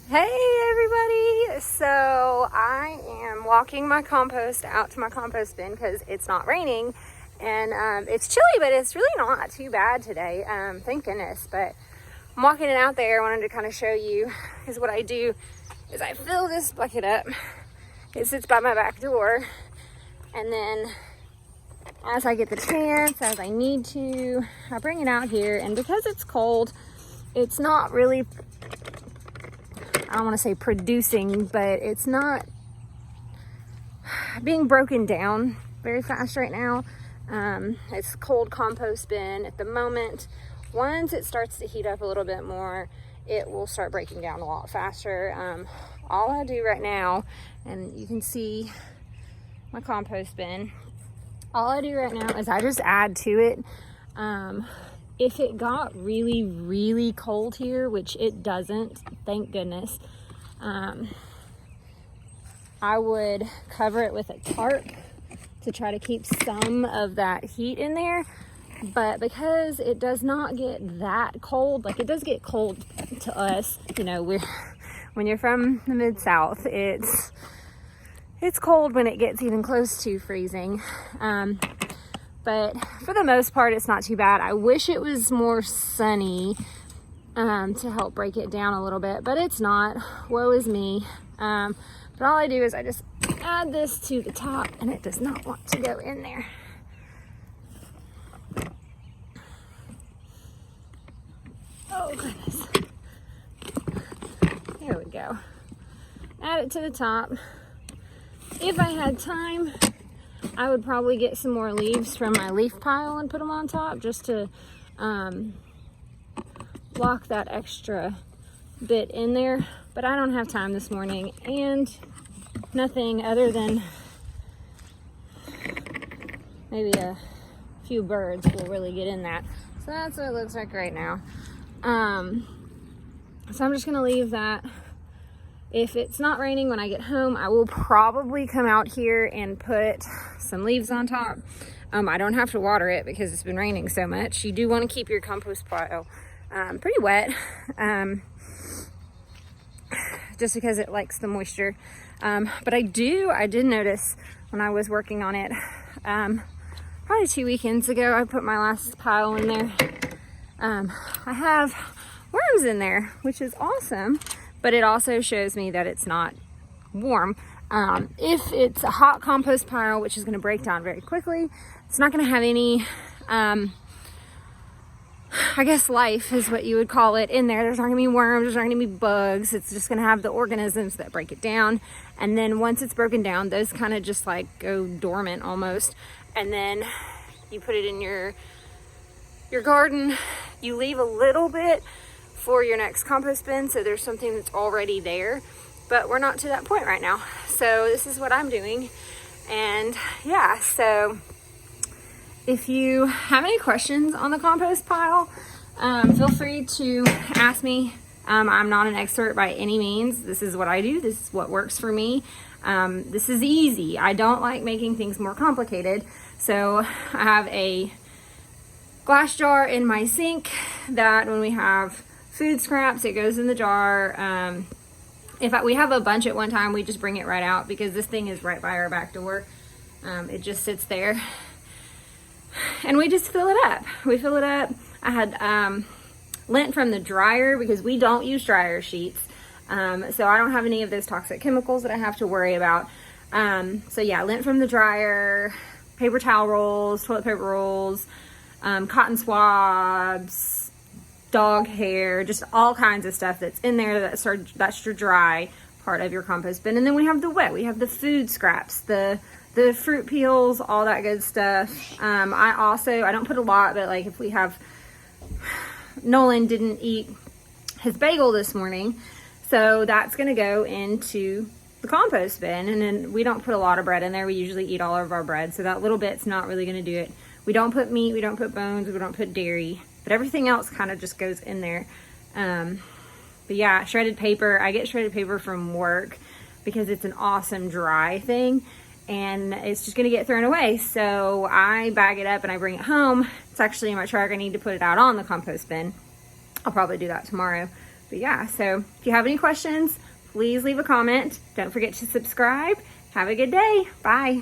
Hey everybody! So I am walking my compost out to my compost bin because it's not raining and it's chilly, but it's really not too bad today. Thank goodness. But I'm walking it out there. I wanted to kind of show you because what I do is I fill this bucket up. It sits by my back door, and then as I get the chance, as I need to, I bring it out here. And because it's cold, it's not really, I don't want to say producing, but it's not being broken down very fast right now. It's a cold compost bin at the moment. Once it starts to heat up a little bit more, it will start breaking down a lot faster. All I do right now, and you can see my compost bin, all I do right now is I just add to it. If it got really, really cold here, which it doesn't, thank goodness, I would cover it with a tarp to try to keep some of that heat in there. But because it does not get that cold, like it does get cold to us, you know, when you're from the Mid-South, it's cold when it gets even close to freezing. But for the most part, it's not too bad. I wish it was more sunny to help break it down a little bit, but it's not. Woe is me. But all I do is I just add this to the top, and it does not want to go in there. Oh, goodness. There we go. Add it to the top. If I had time, I would probably get some more leaves from my leaf pile and put them on top just to block that extra bit in there. But I don't have time this morning, and nothing other than maybe a few birds will really get in that. So that's what it looks like right now. So I'm just gonna leave that. If it's not raining when I get home, I will probably come out here and put some leaves on top. I don't have to water it because it's been raining so much. You do want to keep your compost pile pretty wet, just because it likes the moisture. But I did notice when I was working on it, probably 2 weekends ago, I put my last pile in there. I have worms in there, which is awesome. But it also shows me that it's not warm. If it's a hot compost pile, which is going to break down very quickly, it's not going to have any, I guess life is what you would call it in there. There's not going to be worms, there's not going to be bugs. It's just going to have the organisms that break it down. And then once it's broken down, those kind of just like go dormant almost. And then you put it in your garden. You leave a little bit for your next compost bin, so there's something that's already there, but we're not to that point right now. So this is what I'm doing. And yeah, so if you have any questions on the compost pile, feel free to ask me. I'm not an expert by any means. This is what I do. This is what works for me. This is easy. I don't like making things more complicated. So I have a glass jar in my sink that when we have food scraps, it goes in the jar. We have a bunch at one time, we just bring it right out because this thing is right by our back door. It just sits there and we just fill it up. We fill it up. I had lint from the dryer because we don't use dryer sheets. So I don't have any of those toxic chemicals that I have to worry about. So yeah, lint from the dryer, paper towel rolls, toilet paper rolls, cotton swabs, dog hair, just all kinds of stuff that's in there that's your dry part of your compost bin. And then we have the wet, we have the food scraps, the fruit peels, all that good stuff. I don't put a lot, but like if we have, Nolan didn't eat his bagel this morning, so that's gonna go into the compost bin. And then we don't put a lot of bread in there. We usually eat all of our bread, so that little bit's not really gonna do it. We don't put meat, we don't put bones, we don't put dairy, but everything else kind of just goes in there. But yeah, shredded paper. I get shredded paper from work because it's an awesome dry thing and it's just gonna get thrown away. So I bag it up and I bring it home. It's actually in my truck. I need to put it out on the compost bin. I'll probably do that tomorrow. But yeah, so if you have any questions, please leave a comment. Don't forget to subscribe. Have a good day. Bye.